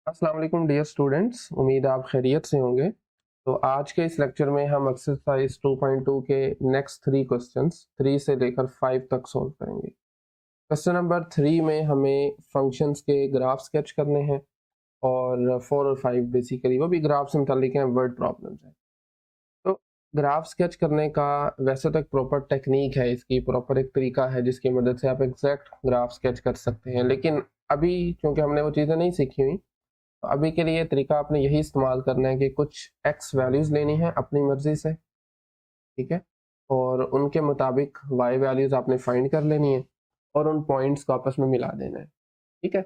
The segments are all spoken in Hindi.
अस्सलाम वालेकुम डियर स्टूडेंट्स, उम्मीद है आप खैरियत से होंगे। तो आज के इस लेक्चर में हम एक्सरसाइज 2.2 के नेक्स्ट 3 क्वेश्चंस 3 से लेकर 5 तक सॉल्व करेंगे। क्वेश्चन नंबर 3 में हमें फंक्शंस के ग्राफ स्केच करने हैं और 4 और 5 बेसिकली वो भी ग्राफ से मुताल्लिक हैं, वर्ड प्रॉब्लम्स हैं। तो ग्राफ स्केच करने का वैसे तो एक प्रॉपर टेक्निक है, इसकी प्रॉपर एक तरीका है जिसकी मदद से आप एग्जैक्ट ग्राफ स्केच कर सकते हैं, लेकिन अभी चूंकि हमने वो चीज़ें नहीं सीखी हुई, तो अभी के लिए तरीका आपने यही इस्तेमाल करना है कि कुछ एक्स वैल्यूज़ लेनी है अपनी मर्ज़ी से, ठीक है? और उनके मुताबिक वाई वैल्यूज़ आपने फाइंड कर लेनी है और उन पॉइंट्स को आपस में मिला देना है, ठीक है?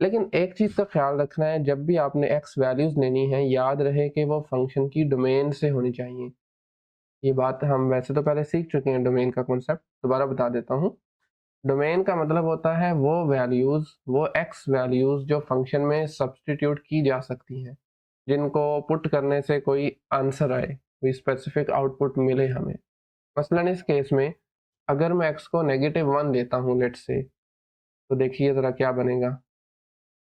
लेकिन एक चीज़ का ख्याल रखना है, जब भी आपने एक्स वैल्यूज़ लेनी है, याद रहे कि वो फंक्शन की डोमेन से होनी चाहिए। ये बात हम वैसे तो पहले सीख चुके हैं डोमेन का कॉन्सेप्ट, दोबारा बता देता हूँ। डोमेन का मतलब होता है वो वैल्यूज़, वो एक्स वैल्यूज़ जो फंक्शन में सब्स्टिट्यूट की जा सकती हैं, जिनको पुट करने से कोई आंसर आए, कोई स्पेसिफिक आउटपुट मिले हमें। मसलन इस केस में अगर मैं x को -1 लेता हूँ लेट्स से, तो देखिए ज़रा क्या बनेगा।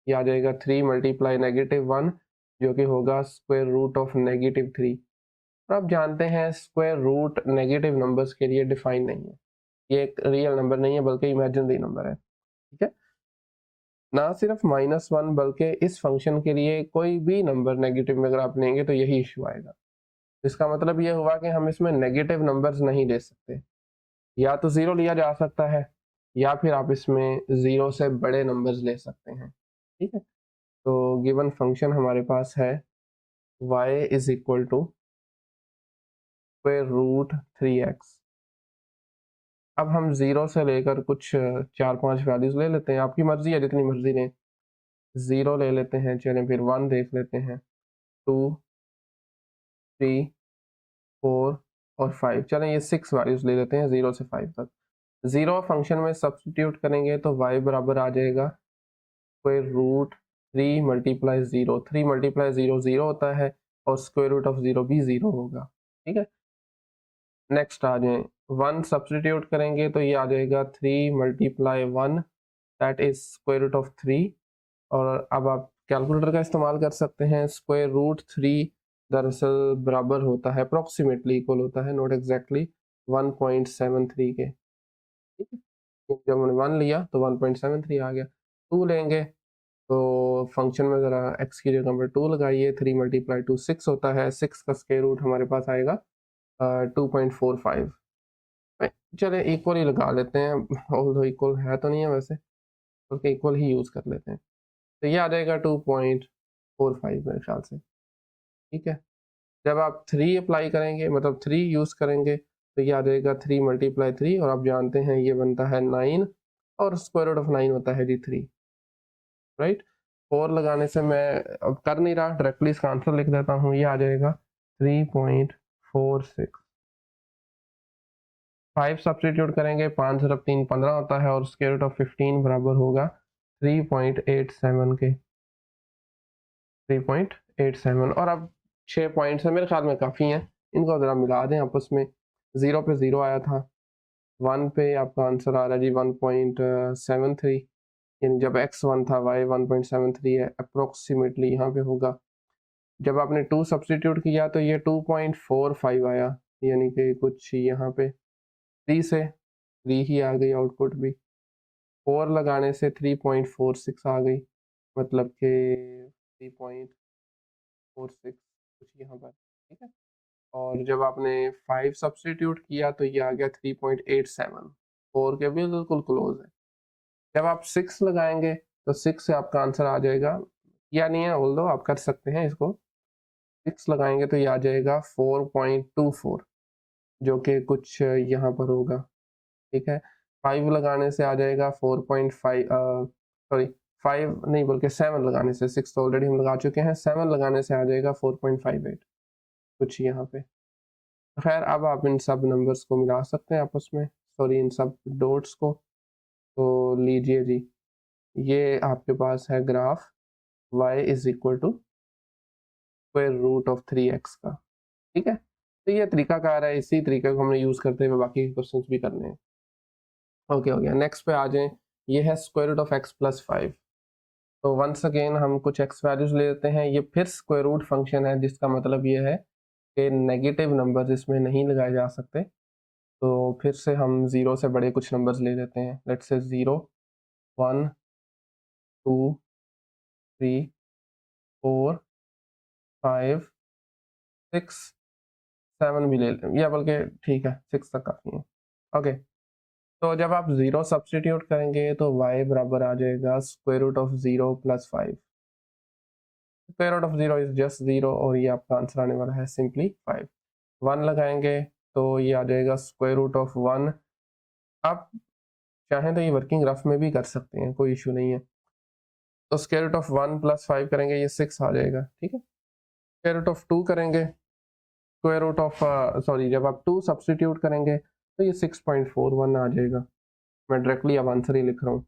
ये आ जाएगा 3 मल्टीप्लाई -1 जो कि होगा स्क्वायर रूट ऑफ -3। और आप जानते हैं स्क्वायर रूट नेगेटिव नंबर्स के लिए डिफाइन नहीं है। ये एक रियल नंबर नहीं है बल्कि इमेजिनरी नंबर है, ठीक है? ना सिर्फ -1 बल्कि इस फंक्शन के लिए कोई भी नंबर नेगेटिव में अगर आप लेंगे तो यही इशू आएगा। इसका मतलब ये हुआ कि हम इसमें नेगेटिव नंबर्स नहीं ले सकते। या तो 0 लिया जा सकता है या फिर आप इसमें 0 से बड़े नंबर्स ले सकते हैं, ठीक है? तो गिवन फंक्शन हमारे पास है y is equal to square root 3x। अब हम 0 से लेकर कुछ 4-5 वैल्यूज ले लेते हैं, आपकी मर्जी है जितनी मर्जी लें। 0 ले लेते हैं, चलें फिर 1 देख लेते हैं, 2, 3, 4 और 5। चलें ये 6 वैल्यूज ले लेते हैं 0 से 5 तक। 0 फंक्शन में सब्स्टिट्यूट करेंगे तो y बराबर आ जाएगा स्क्वायर रूट 3 मल्टीप्लाई 0। 3 मल्टीप्लाई 0 0 होता है और स्क्वायर रूट ऑफ 0 भी 0 होगा, ठीक है? नेक्स्ट आ जाएं, 1 सब्स्टिट्यूट करेंगे तो ये आ जाएगा 3 multiply 1 that is square root of 3। और अब आप कैलकुलेटर का इस्तेमाल कर सकते हैं। स्क्वायर रूट 3 दरअसल बराबर होता है, अप्रोक्सीमेटली इक्वल होता है, नॉट एग्जैक्टली 1.73 के, ठीक है? जब हमने 1 लिया तो 1.73 आ गया। 2 लेंगे तो फंक्शन में ज़रा x की जगह पर 2 लगाइए, 3 मल्टीप्लाई 2 6 होता है, 6 का स्क्वायर रूट हमारे पास आएगा 2.45। चले इक्वल ही लगा लेते हैं, ऑल्दो इक्वल है तो नहीं है वैसे, बल्कि इक्वल ही यूज़ कर लेते हैं। तो ये आ जाएगा 2.45 मेरे ख्याल से, ठीक है? जब आप 3 अप्लाई करेंगे, मतलब 3 यूज़ करेंगे, तो ये आ जाएगा 3 मल्टीप्लाई 3 और आप जानते हैं ये बनता है 9 और स्क्वायर रूट ऑफ 9 होता है जी 3, राइट? 4 लगाने से मैं अब कर नहीं रहा, डायरेक्टली इसका आंसर लिख देता हूँ। ये आ जाएगा 3.46। 5 सब्स्टिट्यूट करेंगे, 5 ज़रब 3 15 होता है और स्क्वायर रूट ऑफ 15 बराबर होगा 3.87 के, 3.87। और अब 6 पॉइंट्स हैं, मेरे ख्याल में काफ़ी हैं, इनको ज़रा मिला दें आपस में। 0 पे 0 आया था, 1 पे आपका आंसर आ रहा है जी 1.73, यानी जब x 1 था y 1.73 है, अप्रोक्सीमेटली यहाँ पे होगा। जब आपने 2 सब्स्टिट्यूट किया तो ये 2.45 आया, यानी कि कुछ यहाँ पे 3 से 3 ही आ गई आउटपुट भी। 4 लगाने से 3.46 आ गई, मतलब कि 3.46 कुछ यहाँ पर, ठीक है? और जब आपने 5 सब्स्टिट्यूट किया तो ये आ गया 3.87, 4 के बिल्कुल क्लोज है। जब आप 6 लगाएंगे तो 6 से आपका आंसर आ जाएगा, या नहीं है ऑल्दो आप कर सकते हैं इसको। 6 लगाएंगे तो ये आ जाएगा 4.24, जो कि कुछ यहाँ पर होगा, ठीक है? 5 लगाने से आ जाएगा 4.5, सॉरी 5 नहीं बल्कि 7 लगाने से, 6 तो ऑलरेडी हम लगा चुके हैं, 7 लगाने से आ जाएगा 4.58 कुछ यहाँ पे। खैर अब आप इन सब नंबर्स को मिला सकते हैं आपस में, सॉरी इन सब डॉट्स को। तो लीजिए जी, ये आपके पास है graph y is equal to square root of 3x का, ठीक है? तो ये तरीकाकार है, इसी तरीके को हमने यूज़ करते हुए बाकी के क्वेश्चंस भी करने हैं। ओके हो गया, नेक्स्ट पे आ जाएं। ये है square root of x plus 5। तो वंस अगेन हम कुछ एक्स वैल्यूज ले लेते हैं। ये फिर स्क्वायर रूट फंक्शन है, जिसका मतलब ये है कि नेगेटिव नंबर्स इसमें नहीं लगाए जा सकते। तो फिर से हम ज़ीरो से बड़े कुछ नंबर्स ले लेते हैं। लेट्स से 0, 1, 2, 3, 4, 5, 6, 7 भी ले लें, या बल्कि ठीक है 6 तक काफ़ी है। ओके, तो जब आप 0 सब्सटीट्यूट करेंगे तो y बराबर आ जाएगा square root of 0 plus 5। Square root of 0 is just 0 और ये आपका आंसर आने वाला है सिंपली 5। 1 लगाएंगे तो ये आ जाएगा स्क्वायर रूट ऑफ 1। आप चाहें तो ये वर्किंग रफ में भी कर सकते हैं, कोई इशू नहीं है। तो स्क्वायर रूट ऑफ 1 प्लस 5 करेंगे, ये 6 आ जाएगा, ठीक है। स्क्वायर रूट ऑफ 2 करेंगे, स्क्वायर रूट ऑफ सॉरी, जब आप 2 सब्सटीट्यूट करेंगे तो ये 6.41 आ जाएगा। मैं डायरेक्टली अब आंसर ही लिख रहा हूँ,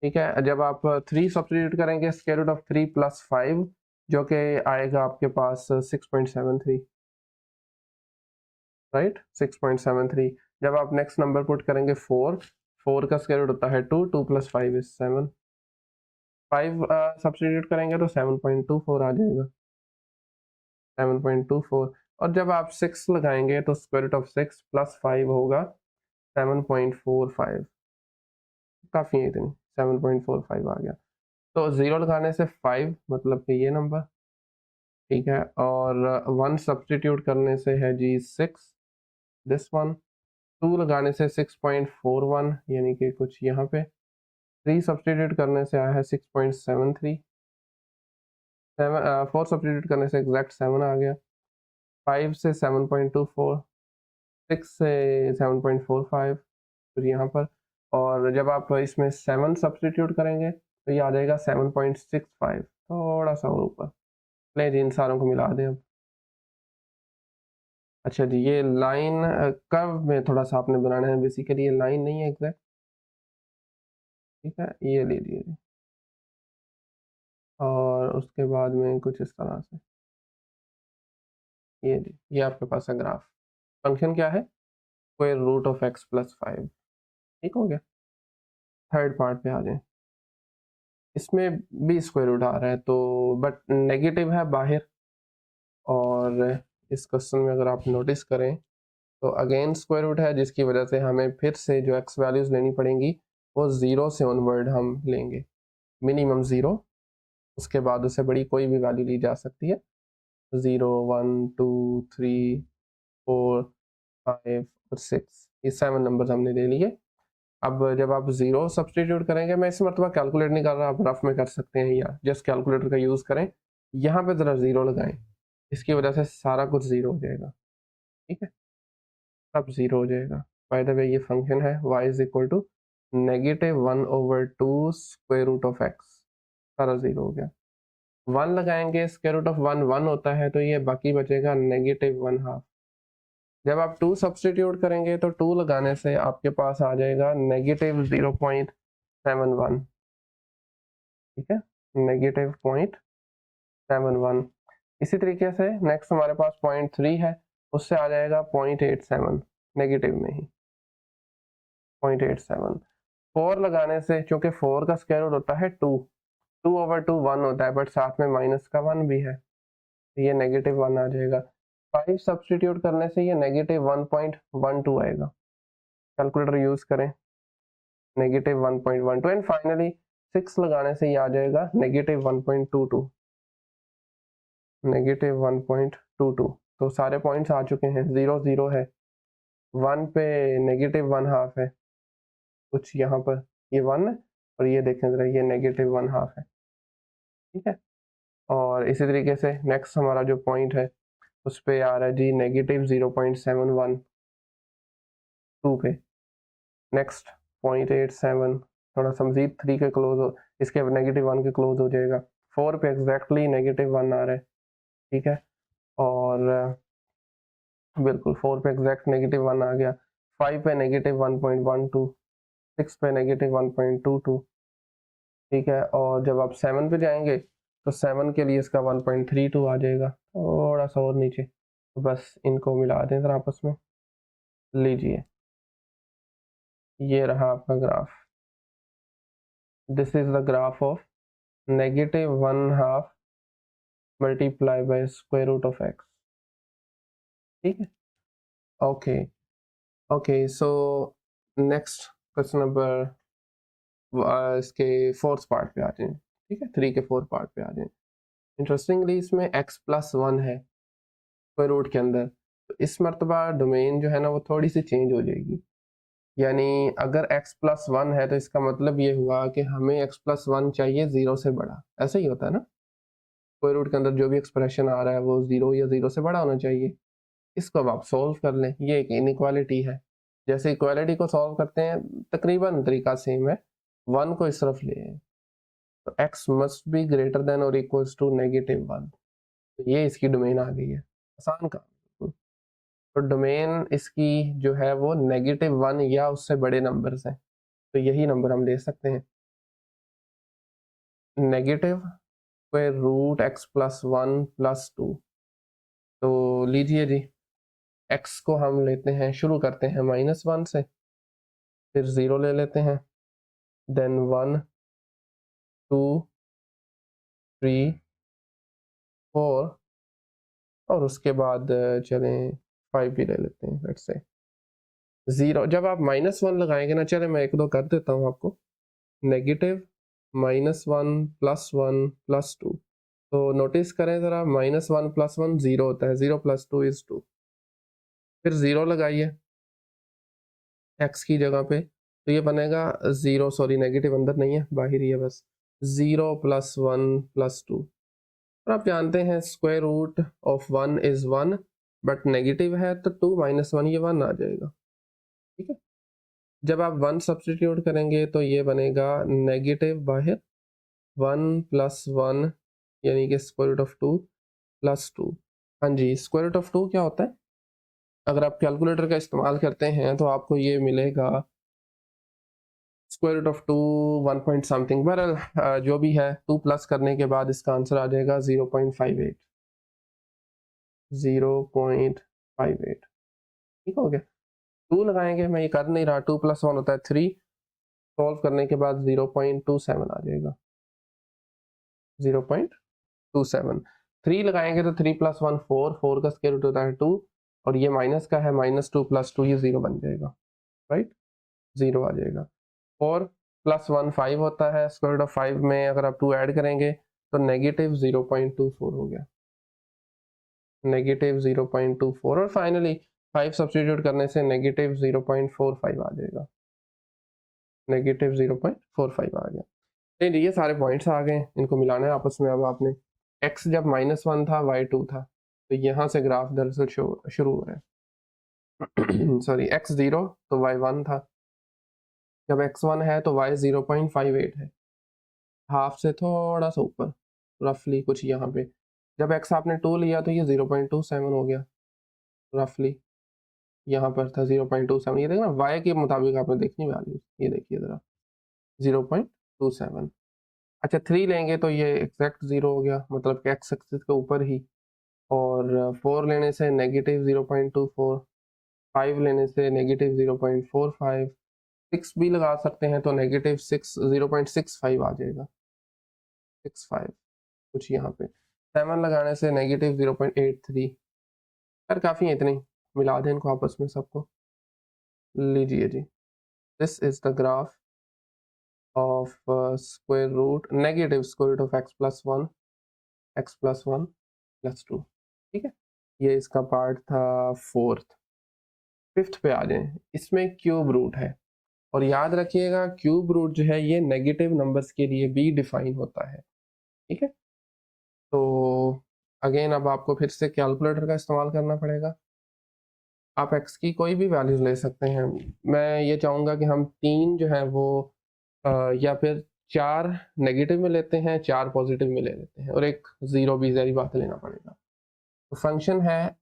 ठीक है। जब आप 3 सब्सटीट्यूट करेंगे, स्क्वायर रूट ऑफ 3 प्लस 5 जो कि आएगा आपके पास 6.73, राइट, 6.73। जब आप नेक्स्ट नंबर पुट करेंगे 4, 4 का स्क्वायर रूट होता है 2, 2 प्लस 5 इज 7। 5 सब्सटीट्यूट करेंगे तो 7.24 आ जाएगा, 7.24। और जब आप 6 लगाएंगे तो स्क्वायर रूट ऑफ 6 प्लस 5 होगा 7.45। काफ़ी है इतनी, 7.45 आ गया। तो 0 लगाने से 5 मतलब कि ये नंबर, ठीक है। और 1 सब्सटीट्यूट करने से है जी 6, दिस वन। 2 लगाने से 6.41 यानी कि कुछ यहाँ पे। 3 सब्सटीट्यूट करने से आया है 6.73। 4 सब्सटीट्यूट करने से एग्जैक्ट 7 आ गया। 5 से 7.24, 6 से 7.45 फिर यहाँ पर। और जब आप इसमें 7 सब्सटीट्यूट करेंगे तो ये आ जाएगा 7.65, थोड़ा सा और ऊपर। ले जी, इन सारों को मिला दें अब। अच्छा जी, ये लाइन कर्व में थोड़ा सा आपने बनाना है, बेसिकली ये लाइन नहीं है एग्जैक्ट, ठीक है। ये ले लीजिए और उसके बाद में कुछ इस तरह से ये आपके पास है ग्राफ। फंक्शन क्या है, square root of x plus 5, ठीक हो गया। थर्ड पार्ट पे आ जाए, इसमें भी स्क्वायर रूट आ रहा है तो बट नेगेटिव है बाहर। और इस क्वेश्चन में अगर आप नोटिस करें तो अगेन स्क्वायर रूट है, जिसकी वजह से हमें फिर से जो x वैल्यूज लेनी पड़ेंगी वो 0 से ऑनवर्ड हम लेंगे, मिनिमम 0। उसके बाद उससे बड़ी कोई भी वैल्यू ली जा सकती है, 0, 1, 2, 3, 4, 5 और 6, ये 7 नंबर्स हमने ले लिए। अब जब आप 0 सब्सटीट्यूट करेंगे, मैं इस मरतबा कैलकुलेट नहीं कर रहा, आप रफ में कर सकते हैं या जस्ट कैलकुलेटर का यूज़ करें। यहाँ पे ज़रा 0 लगाएं, इसकी वजह से सारा कुछ 0 हो जाएगा, ठीक है। सब 0 हो जाएगा। बाय द वे ये फंक्शन है y is equal to -1/2 square root of x, सारा 0 हो गया। 1 लगाएंगे, स्क्वायर रूट ऑफ 1 1 होता है, तो ये बाकी बचेगा -1/2। जब आप 2 सब्सटीट्यूट करेंगे तो 2 लगाने से आपके पास आ जाएगा -0.71, ठीक है, -0.71। इसी तरीके से नेक्स्ट हमारे पास 0.3 है, उससे आ जाएगा 0.87, नेगेटिव में ही 0.87। 4 लगाने से, चूंकि 4 का स्क्वायर रूट होता है 2, 2/2 1 होता है, बट साथ में माइनस का 1 भी है, तो ये -1 आ जाएगा। 5 सब्सटीट्यूट करने से ये -1.12 आएगा, कैलकुलेटर यूज करें, -1.12। एंड फाइनली 6 लगाने से ये आ जाएगा -1.22, -1.22। तो सारे पॉइंट्स आ चुके हैं, 0 0 है, 1 पे -1/2 है, कुछ यहाँ पर ये 1 है, और ये देखें जरा, ये -1/2 है, ठीक है। और इसी तरीके से नेक्स्ट हमारा जो पॉइंट है उस पे आ रहा है जी -0.712 पे। नेक्स्ट 0.87, थोड़ा सा मजीद 3 के क्लोज हो, इसके -1 के क्लोज हो जाएगा। 4 पे एग्जैक्टली -1 आ रहा है, ठीक है। और बिल्कुल 4 पे एग्जैक्ट -1 आ गया। 5 पे -1.12, 6 पे -1.22, ठीक है। और जब आप 7 पे जाएंगे तो 7 के लिए इसका 1.32 आ जाएगा, थोड़ा सा और नीचे। तो बस इनको मिला दें जरा आपस में, लीजिए ये रहा आपका graph. This is the graph of -1/2 multiply by square root of x. ठीक है, okay okay. So next question number इसके फोर्थ पार्ट पे आ जाए। ठीक है, 3 के फोर्थ पार्ट पे आ जाए। इंटरेस्टिंगली इसमें x+1 है स्क्वायर रूट के अंदर, तो इस मरतबा डोमेन जो है ना वो थोड़ी सी चेंज हो जाएगी। यानी अगर x+1 है तो इसका मतलब ये हुआ कि हमें x+1 चाहिए 0 से बड़ा। ऐसा ही होता है ना, स्क्वायर रूट के अंदर जो भी एक्सप्रेशन आ रहा है वो 0 या 0 से बड़ा होना चाहिए। इसको अब आप सॉल्व कर लें, ये एक इनइक्वालिटी है। जैसे इक्वालिटी को सॉल्व करते हैं तकरीबन तरीका सेम है, 1 को इस तरफ ले आए तो x must be greater than और इक्वल्स टू -1। तो ये इसकी डोमेन आ गई है, आसान काम है। तो डोमेन इसकी जो है वो -1 या उससे बड़े नंबर्स हैं, तो यही नंबर हम ले सकते हैं। Negative square root x+1+2। तो लीजिए जी, x को हम लेते हैं, शुरू करते हैं -1 से, फिर 0 ले लेते हैं, देन 1 2 3 4 और उसके बाद चलें 5 भी ले लेते हैं। लेट्स से 0, जब आप -1 लगाएंगे ना, चले मैं एक दो कर देता हूँ आपको। नेगेटिव -1+1+2। तो नोटिस करें ज़रा, -1+1 0 होता है, 0+2 इज 2। फिर 0 लगाइए x की जगह पे, तो ये बनेगा 0, सॉरी नेगेटिव अंदर नहीं है, बाहर ही है बस, 0+1+2। और आप जानते हैं square root of 1 is 1, but negative है तो 2 - 1 ये 1 आ जाएगा। ठीक है, जब आप 1 सब्सटीट्यूट करेंगे तो ये बनेगा नेगेटिव बाहर 1+1 यानी कि स्क्वायर रूट ऑफ 2 + 2। हाँ जी, स्क्वायर रूट ऑफ 2 क्या होता है? अगर आप कैलकुलेटर का इस्तेमाल करते हैं तो आपको ये मिलेगा square root of 2 1 point something. बहरहाल जो भी है, 2 प्लस करने के बाद इसका आंसर आ जाएगा 0.58। 0.58 ठीक हो गया। 2 लगाएंगे, मैं ये कर नहीं रहा, 2+1 होता है 3, सॉल्व करने के बाद 0.27 आ जाएगा, 0.27। 3 लगाएंगे तो 3+1 4, 4 का स्क्वायर रूट होता है 2, और ये माइनस का है, -2+2 ये 0 बन जाएगा, राइट, 0 आ जाएगा। 4+1 5 होता है, स्क्वायर रूट ऑफ 5 में अगर आप 2 ऐड करेंगे तो -0.24 हो गया, -0.24। और फाइनली 5 सब्सटीट्यूट करने से -0.45 आ जाएगा, -0.45 आ गया। नहीं, ये सारे पॉइंट्स आ गए, इनको मिलाना है आपस में। अब आपने x जब -1 था, y 2 था, तो यहाँ से ग्राफ दरअसल शुरू हो रहा है सॉरी, x 0 तो y 1 था, जब x 1 है तो y 0.58 है, हाफ से थोड़ा सा ऊपर, रफली कुछ यहाँ पे। जब x आपने 2 लिया तो ये 0.27 हो गया, रफली यहाँ पर था 0.27। ये देखना y के मुताबिक आपने देखनी वैल्यू, ये देखिए ज़रा 0.27। अच्छा 3 लेंगे तो ये एग्जैक्ट 0 हो गया, मतलब कि x एक्सिस के ऊपर ही। और 4 लेने से -0.24, 5 लेने से -0.45, 6 भी लगा सकते हैं तो -6 0.65 आ जाएगा, 65 कुछ यहाँ पे। 7 लगाने से -0.83। यार काफ़ी है इतने, मिला दें इनको आपस में सबको। लीजिए जी, this is the graph of square root negative square root of x+1 x+1+2। ठीक है, ये इसका पार्ट था फोर्थ। फिफ्थ पे आ जाए, इसमें क्यूब रूट है, और याद रखिएगा क्यूब रूट जो है ये नेगेटिव नंबर्स के लिए भी डिफाइन होता है। ठीक है, तो अगेन अब आपको फिर से कैलकुलेटर का इस्तेमाल करना पड़ेगा। आप x की कोई भी वैल्यूज ले सकते हैं। मैं ये चाहूँगा कि हम 3 जो है वो या फिर 4 नेगेटिव में लेते हैं, 4 पॉजिटिव में ले लेते हैं, और एक 0 भी ज़ाहिर बात लेना पड़ेगा। तो फंक्शन है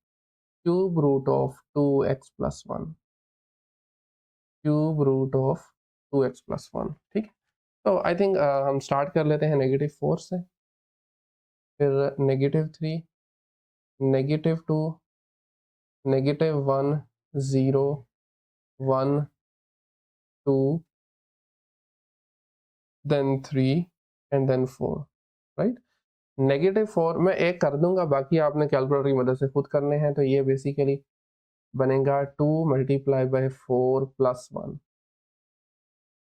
cube root of 2x+1, cube root of 2x+1। ठीक है, तो आई थिंक हम स्टार्ट कर लेते हैं -4 से, फिर -3, -2, -1, 0, 1, 2, then 3 and then 4, राइट। -4 मैं एक कर दूंगा, बाकी आपने कैलकुलेटर की मदद से खुद करने हैं। तो ये बेसिकली बनेगा 2 मल्टीप्लाई बाय 4 प्लस 1,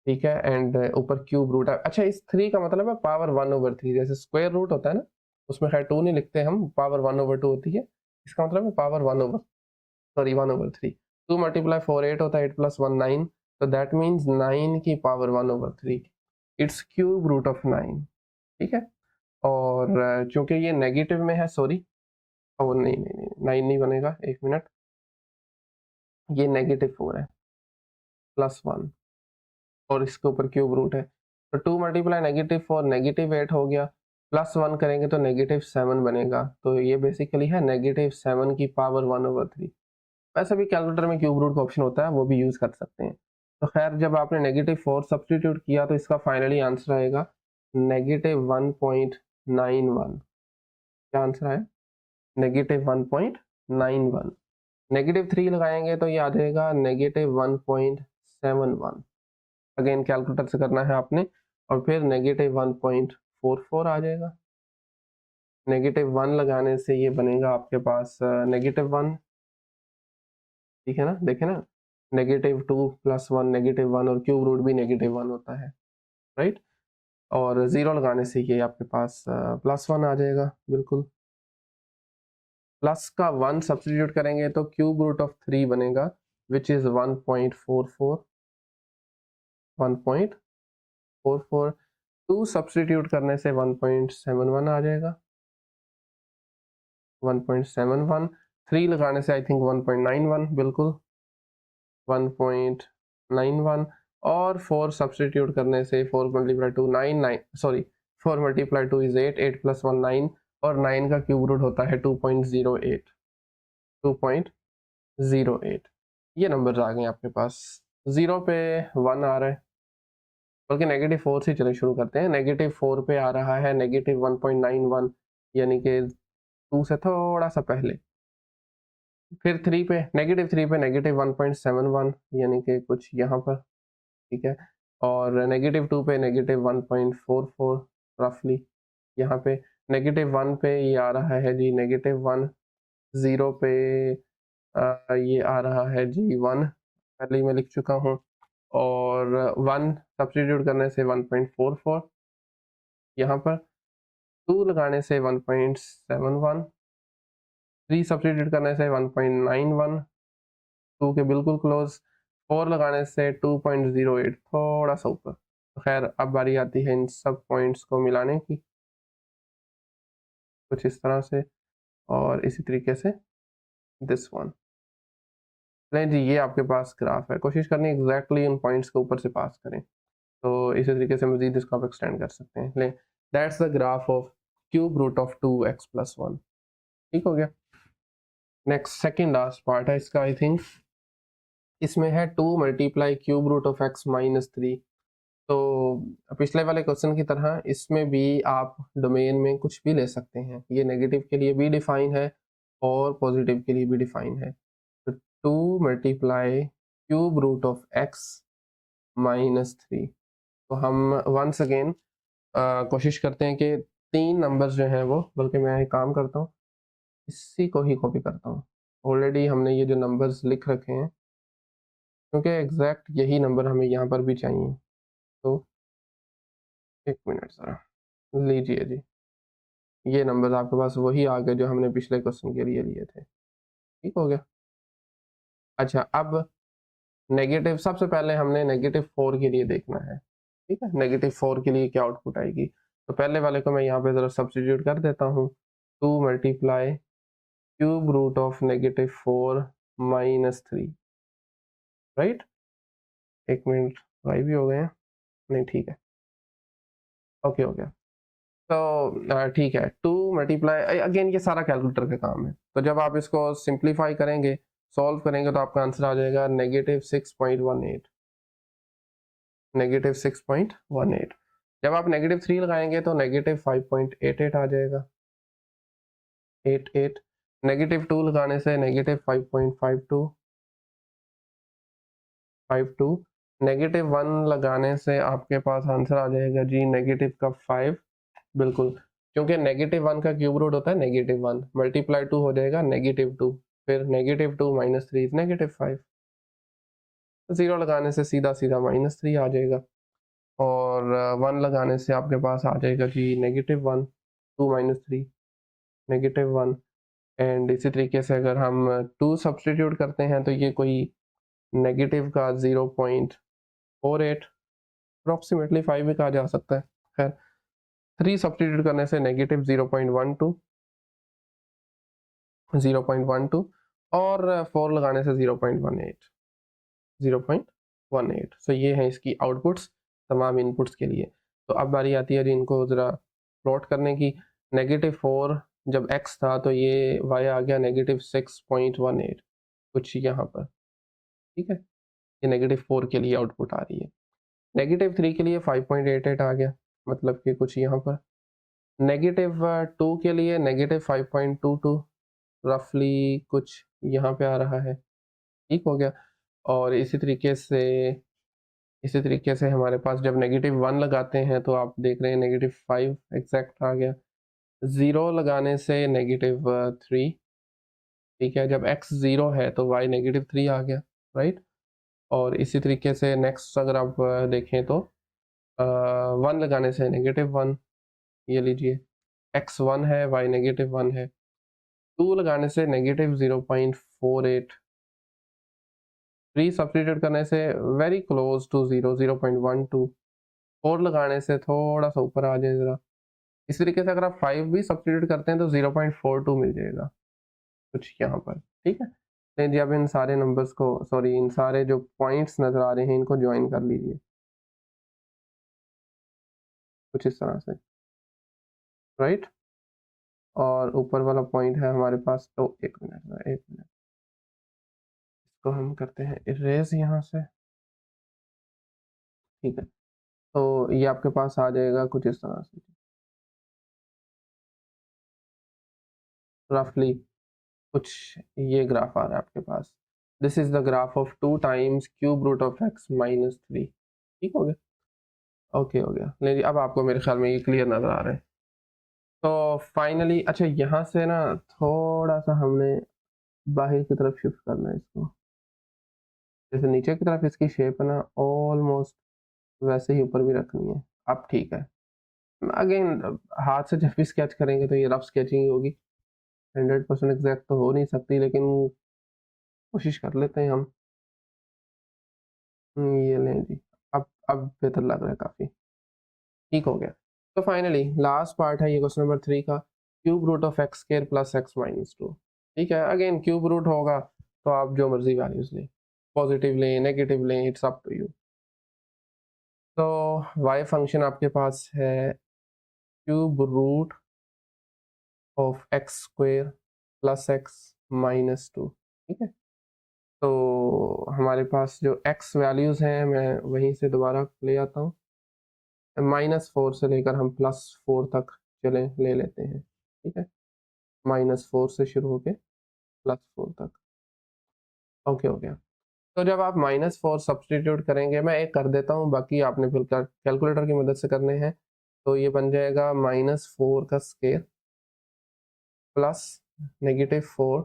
ठीक है। एंड ऊपर क्यूब रूट है। अच्छा, इस 3 का मतलब है पावर 1/3, जैसे स्क्वायर रूट होता है ना, उसमें खैर 2 नहीं लिखते हम, पावर 1/2 होती है। इसका मतलब है पावर 1/3। 2 मल्टीप्लाई 4 8 होता है, 8 प्लस 1 9, तो दैट मीन्स 9 की power 1/3, it's cube root of 9, ठीक है। और चूंकि ये नेगेटिव में है, सॉरी, और नहीं नहीं नहीं 9 नहीं बनेगा, एक मिनट, ये -4 है प्लस 1 और इसके ऊपर क्यूब रूट है, तो 2 मल्टीप्लाई -4 -8 हो गया, प्लस 1 करेंगे तो -7 बनेगा। तो ये बेसिकली है -7 की पावर 1/3। वैसे भी कैलकुलेटर में क्यूब रूट का ऑप्शन होता है, वो भी यूज कर सकते हैं। तो खैर, जब आपने -4 सब्सटीट्यूट किया तो इसका फाइनली आंसर आएगा -1.91। क्या आंसर है? -1.91। -3 लगाएंगे तो ये आ जाएगा -1.71। अगेन कैलकुलेटर से करना है आपने, और फिर -1.44 आ जाएगा। -1 लगाने से ये बनेगा आपके पास -1, ठीक है ना, देखे ना, -2 प्लस 1 -1, और क्यूब रूट भी -1 होता है, राइट। और 0 लगाने से ये आपके पास +1 आ जाएगा, बिल्कुल। प्लस का 1 सब्सटीट्यूट करेंगे तो क्यूब रूट ऑफ 3 बनेगा, विच इज 1.44। 1.44, 2 सब्सटीट्यूट करने से 1.71 आ जाएगा, 1.71। 3 लगाने से आई थिंक 1.91, बिल्कुल 1.91। और 4 सब्सटीट्यूट करने से 4 multiply 2 9 9, sorry 4 multiply 2 is 8, 8 plus 1 9, और 9 का क्यूब रूट होता है 2.08, 2.08। ये नंबर आ गए आपके पास। 0 पे 1 आ रहा है, बल्कि -4 से चले शुरू करते हैं। -4 पे आ रहा है -1.91, यानी कि 2 से थोड़ा सा पहले। फिर 3 पे -1.71, यानी कि कुछ यहाँ पर, ठीक है। और -2 पे -1.44 रफली यहाँ पे। -1 पे ये आ रहा है जी -1। 0 पे ये आ रहा है जी 1, पहले ही मैं लिख चुका हूँ। और 1 सब्सटीट्यूट करने से 1.44 यहाँ पर, 2 लगाने से 1.71, 3 सब्सटीट्यूट करने से 1.91, 2 के बिल्कुल क्लोज, 4 लगाने से 2.08, थोड़ा सा ऊपर। तो खैर, अब बारी आती है इन सब पॉइंट्स को मिलाने की, कुछ इस तरह से, और इसी तरीके से दिस वन। नहीं जी, ये आपके पास ग्राफ है, कोशिश करनी एग्जैक्टली उन पॉइंट्स के ऊपर से पास करें, तो इसी तरीके से मजीद इसको आप एक्सटेंड कर सकते हैं। ले, that's the graph of cube root of 2x + 1, ठीक हो गया। नेक्स्ट सेकेंड लास्ट पार्ट है इसका, आई थिंक इसमें है 2 multiply cube root of x - 3। तो पिछले वाले क्वेश्चन की तरह इसमें भी आप डोमेन में कुछ भी ले सकते हैं। ये नेगेटिव के लिए भी डिफाइन है और पॉजिटिव के लिए भी डिफाइन है। तो 2 multiply cube root of x - 3। तो हम वंस अगेन कोशिश करते हैं कि 3 नंबर्स जो हैं वो, बल्कि मैं एक काम करता हूँ, इसी को ही कॉपी करता हूँ। ऑलरेडी हमने ये जो नंबर्स लिख रखे हैं, क्योंकि एग्जैक्ट यही नंबर हमें यहाँ पर भी चाहिए। तो एक मिनट ज़रा लीजिए जी, ये नंबर आपके पास वही आ गए जो हमने पिछले क्वेश्चन के लिए लिए थे, ठीक हो गया। अच्छा, अब नेगेटिव, सबसे पहले हमने -4 के लिए देखना है, ठीक है। -4 के लिए क्या आउटपुट आएगी, तो पहले वाले को मैं यहाँ पे ज़रा सब्सटीट्यूट कर देता हूँ। 2 multiply cube root of -4 - 3, right. एक मिनट, वाई भी हो गए हैं, नहीं ठीक है, ओके हो गया। तो ठीक है, 2 मल्टीप्लाई, अगेन ये सारा कैलकुलेटर का काम है। तो जब आप इसको सिंप्लीफाई करेंगे, सॉल्व करेंगे, तो आपका आंसर आ जाएगा -6.18, -6.18। जब आप -3 लगाएंगे तो -5.88 आ जाएगा, 88। -2 लगाने से -5.52, 52। -1 लगाने से आपके पास आंसर आ जाएगा जी नेगेटिव का 5, बिल्कुल, क्योंकि -1 का क्यूब रूट होता है -1 मल्टीप्लाई 2 हो जाएगा -2, फिर -2 माइनस 3 -5, 0 लगाने से सीधा सीधा -3 आ जाएगा, और 1 लगाने से आपके पास आ जाएगा जी -1, 2 माइनस 3 -1, एंड इसी तरीके से अगर हम 2 सब्सटीट्यूट करते हैं तो ये कोई नेगेटिव का 0.48, अप्रॉक्सीमेटली 5 भी कहा जा सकता है। खैर 3 सब्सटीट्यूट करने से नेगेटिव 0.12 और 4 लगाने से 0.18 सो ये है इसकी आउटपुट्स तमाम इनपुट्स के लिए। तो अब बारी आती है जी इनको ज़रा प्लॉट करने की। -4 जब x था तो ये y आ गया -6.18 कुछ यहाँ पर, ठीक है, ये -4 के लिए आउटपुट आ रही है। -3 के लिए 5.88 आ गया, मतलब कि कुछ यहाँ पर। -2 के लिए -5.22 रफली कुछ यहाँ पे आ रहा है, ठीक हो गया। और इसी तरीके से हमारे पास जब -1 लगाते हैं तो आप देख रहे हैं -5 एग्जैक्ट आ गया। 0 लगाने से -3, ठीक है, जब x 0 है तो y -3 आ गया, राइट। और इसी तरीके से नेक्स्ट अगर आप देखें तो 1 लगाने से -1, ये लीजिए x 1 है y -1 है। 2 लगाने से -0.48, 3 सब्सटीट्यूट करने से वेरी क्लोज टू 0.12, 4 लगाने से थोड़ा सा ऊपर आ जाए ज़रा। इस तरीके से अगर आप 5 भी सब्सटीट्यूट करते हैं तो 0.42 मिल जाएगा कुछ यहाँ पर, ठीक है। तो जी अब इन सारे नंबर्स को, सॉरी, इन सारे जो पॉइंट्स नज़र आ रहे हैं इनको ज्वाइन कर लीजिए कुछ इस तरह से, राइट। और ऊपर वाला पॉइंट है हमारे पास, तो एक मिनट इसको हम करते हैं इरेज यहाँ से, ठीक है। तो ये आपके पास आ जाएगा कुछ इस तरह से, रफली कुछ ये ग्राफ आ रहा है आपके पास। This is the graph of 2 times cube root of x -3, ठीक हो गया, ओके हो गया। नहीं अब आपको मेरे ख्याल में ये क्लियर नज़र आ रहा है। तो फाइनली अच्छा यहाँ से ना थोड़ा सा हमने बाहर की तरफ शिफ्ट करना है इसको, जैसे नीचे की तरफ इसकी शेप है ना ऑलमोस्ट वैसे ही ऊपर भी रखनी है। अब ठीक है, अगेन हाथ से जब भी स्केच करेंगे तो ये रफ स्केचिंग ही होगी, 100% एग्जैक्ट तो हो नहीं सकती, लेकिन कोशिश कर लेते हैं हम। ये लें जी, अब बेहतर लग रहा है काफ़ी, ठीक हो गया। तो फाइनली लास्ट पार्ट है ये क्वेश्चन नंबर 3 का, cube root of x square plus x -2, ठीक है। अगेन क्यूब रूट होगा तो आप जो मर्जी वैल्यूज लें, पॉजिटिव लें नेगेटिव लें, इट्स अप टू यू। तो y फंक्शन आपके पास है cube root of x square plus x -2, ठीक है। तो हमारे पास जो x वैल्यूज़ हैं मैं वहीं से दोबारा ले आता हूँ, -4 से लेकर हम +4 तक चलें ले लेते हैं, ठीक है। -4 से शुरू होके +4 तक, ओके हो गया। तो जब आप -4 सब्सटीट्यूट करेंगे, मैं एक कर देता हूँ, बाकी आपने फिर कैलकुलेटर की मदद से करने हैं। तो ये बन जाएगा -4 का स्क्वायर प्लस -4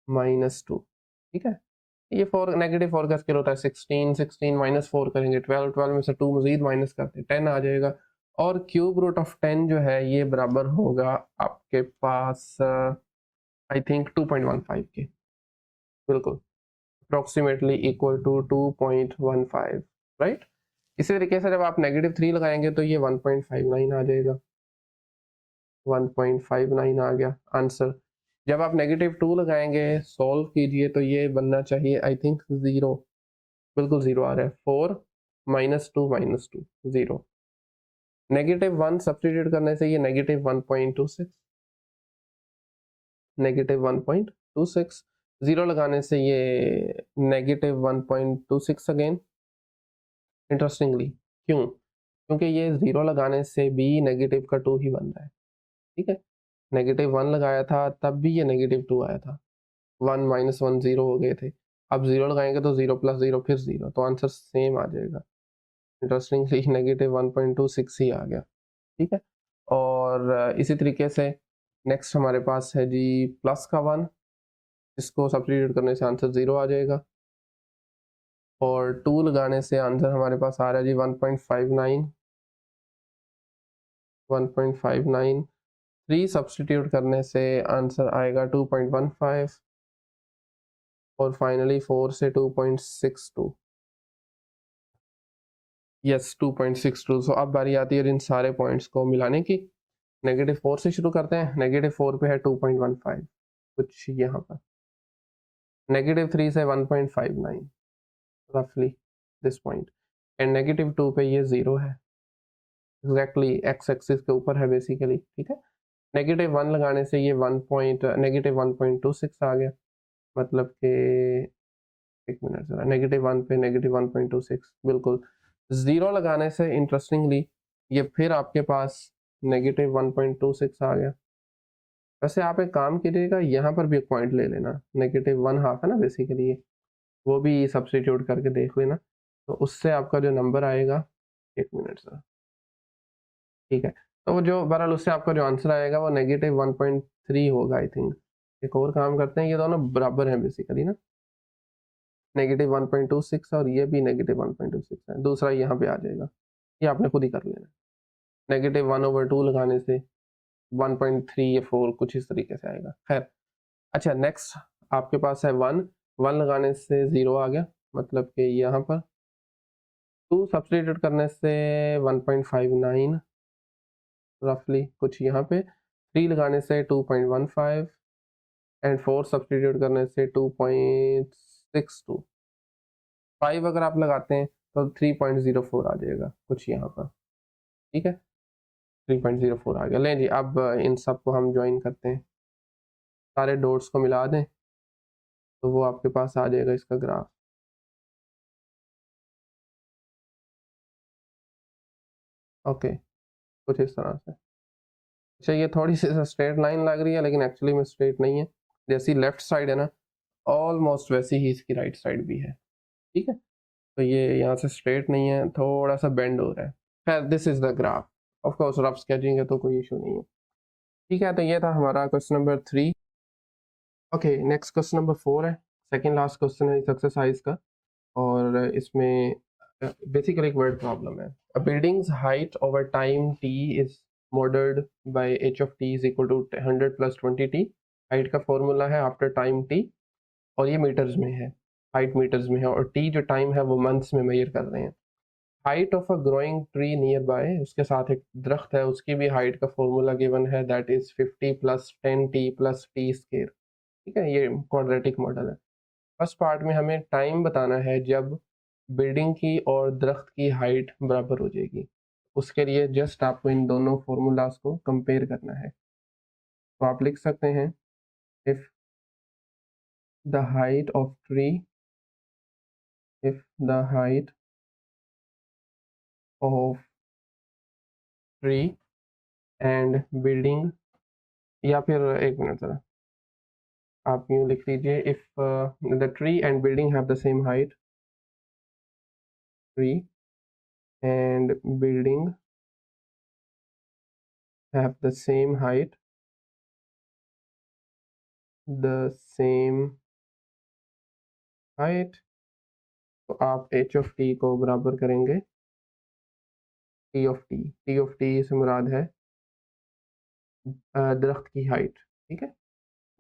-2, ठीक है। ये -4 का स्क्वायर होता है 16, 16 -4 करेंगे 12, 12 में से 2 मजीद माइनस करते 10 आ जाएगा। और क्यूब रूट ऑफ 10 जो है ये बराबर होगा आपके पास आई थिंक 2.15 के, बिल्कुल, अप्रोक्सीमेटली इक्वल टू 2.15, राइट। इसी तरीके से जब आप -3 लगाएंगे तो ये 1.59 आ जाएगा, 1.59 आ गया आंसर। जब आप -2 लगाएंगे सॉल्व कीजिए तो ये बनना चाहिए आई थिंक 0, बिल्कुल 0 आ रहा है, 4 -2 -2 0। -1 सब्सटीट्यूट करने से ये -1.26, -1.26, 0 लगाने से ये -1.26 अगेन। इंटरेस्टिंगली क्यों? क्योंकि ये 0 लगाने से भी नेगेटिव का 2 ही बन रहा है, ठीक है। -1 लगाया था तब भी ये -2 आया था, 1 -1 0 हो गए थे। अब 0 लगाएंगे तो 0 + 0 फिर 0, तो आंसर सेम आ जाएगा। इंटरेस्टिंगली -1.26 ही आ गया। ठीक है, और इसी तरीके से नेक्स्ट हमारे पास है जी +1, इसको सब्स्टिट्यूट करने से आंसर 0 आ जाएगा, और 2 लगाने से आंसर हमारे पास आ रहा है जी 1.59। 3 सब्स्टिट्यूट करने से आंसर आएगा 2.15, और फाइनली 4 से 2.62। यस 2.62। सो अब बारी आती है इन सारे पॉइंट्स को मिलाने की। -4 से शुरू करते हैं। -4 पे है 2.15, कुछ यहाँ पर। -3 से 1.59 रफली दिस पॉइंट, एंड -2 पे ये 0 है, एग्जैक्टली एक्स एक्सिस के ऊपर है बेसिकली। ठीक है, -1 लगाने से ये -1.26 आ गया, मतलब कि एक मिनट जरा, -1 पे -1.26 बिल्कुल। 0 लगाने से इंटरेस्टिंगली ये फिर आपके पास -1.26 आ गया। वैसे आप एक काम कीजिएगा, यहाँ पर भी एक पॉइंट ले लेना, -1/2 है ना बेसिकली ये, वो भी सब्स्टिट्यूट करके देख लेना, तो उससे आपका जो नंबर आएगा, एक मिनट सर, ठीक है, तो वो जो बहरहाल उससे आपका जो आंसर आएगा वो -1.3 होगा आई थिंक। एक और काम करते हैं, ये दोनों बराबर हैं बेसिकली ना, -1.26 और ये भी -1.26 है, दूसरा यहाँ पे आ जाएगा, ये आपने खुद ही कर लेना। -1/2 लगाने से 1.3 या 4 कुछ इस तरीके से आएगा। खैर, अच्छा नेक्स्ट आपके पास है 1 लगाने से 0 आ गया, मतलब कि यहाँ पर 2 सब्स्टिट्यूट करने से 1.59 रफली कुछ यहाँ पे, 3 लगाने से 2.15, एंड 4 सब्स्टिट्यूट करने से 2.62। 5 अगर आप लगाते हैं तो 3.04 आ जाएगा कुछ यहाँ पर। ठीक है, 3.04 आ गया। लें जी, अब इन सब को हम ज्वाइन करते हैं, सारे डॉट्स को मिला दें, तो वो आपके पास आ जाएगा इसका ग्राफ। ओके, कुछ इस तरह से। अच्छा, ये थोड़ी सी स्ट्रेट लाइन लग रही है, लेकिन एक्चुअली में स्ट्रेट नहीं है। जैसी लेफ्ट साइड है ना, ऑलमोस्ट वैसी ही इसकी राइट साइड भी है। ठीक है, तो ये यहाँ से स्ट्रेट नहीं है, थोड़ा सा बेंड हो रहा है। खैर, this is the graph. Of course rough sketching है तो कोई इशू नहीं है। ठीक है, तो ये था हमारा question number 3। Okay, next question number 4 है, सेकेंड लास्ट क्वेश्चन है इस एक्सरसाइज का, और इसमें बेसिकली एक वर्ड प्रॉब्लम है। A building's height over time t is modeled by h of t is equal to 100 plus 20t। Height का फॉर्मूला है आफ्टर टाइम t, और ये मीटर्स में है, हाइट मीटर्स में है, और t जो टाइम है वो मंथ्स में मेजर कर रहे हैं। Height of a growing tree near by, उसके साथ एक दरख्त है, उसकी भी हाइट का फॉर्मूला गिवन है, that is 50 + 10t + t square. ठीक है, ये क्वाड्रेटिक मॉडल है। फर्स्ट पार्ट में हमें टाइम बताना है जब बिल्डिंग की और दरख्त की हाइट बराबर हो जाएगी। उसके लिए जस्ट आपको इन दोनों फॉर्मूलाज को कंपेयर करना है। तो आप लिख सकते हैं, if the height of tree, if the height of tree and building, या फिर एक मिनट जरा, आप यूँ लिख लीजिए, if the tree and building have the same height, tree and building have the same height, the same height, तो आप एच ऑफ टी को बराबर करेंगे T of T. T of T से मुराद है दरख्त की हाइट। ठीक है,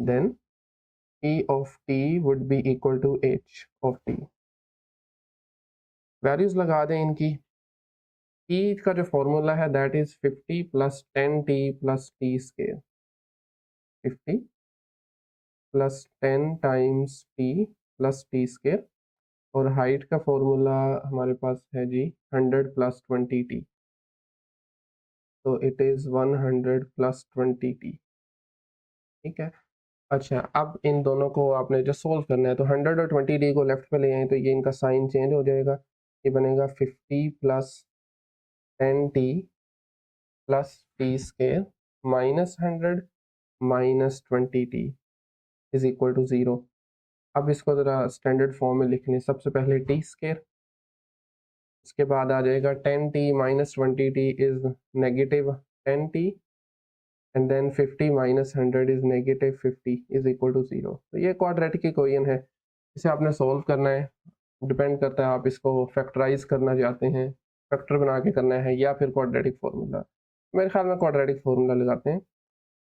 then T of T would be equal to h of t. Values लगा दें इनकी। टी का जो फॉर्मूला है that is 50 + 10t + t square, 50 + 10 times t + t square, और हाइट का फॉर्मूला हमारे पास है जी 100 + 20t, तो इट इज 100 + 20t। ठीक है, अच्छा, अब इन दोनों को आपने जो सोल्व करना है, तो 100 और 20t को लेफ्ट पे ले आए तो ये इनका साइन चेंज हो जाएगा, ये बनेगा 50 + 10t + t square -100 - 20t is equal to 0। अब इसको ज़रा स्टैंडर्ड फॉर्म में लिख लें। सबसे पहले टी स्केयर, उसके बाद आ जाएगा 10t minus 20t is negative 10t and then 50 minus 100 is negative 50 is equal to 0। तो ये क्वाड्रेटिक इक्वेशन है, इसे आपने सोल्व करना है। डिपेंड करता है आप इसको फैक्टराइज करना चाहते हैं, फैक्टर बना के करना है, या फिर क्वाड्रेटिक फार्मूला। मेरे ख्याल में क्वाड्रेटिक फार्मूला लगाते हैं।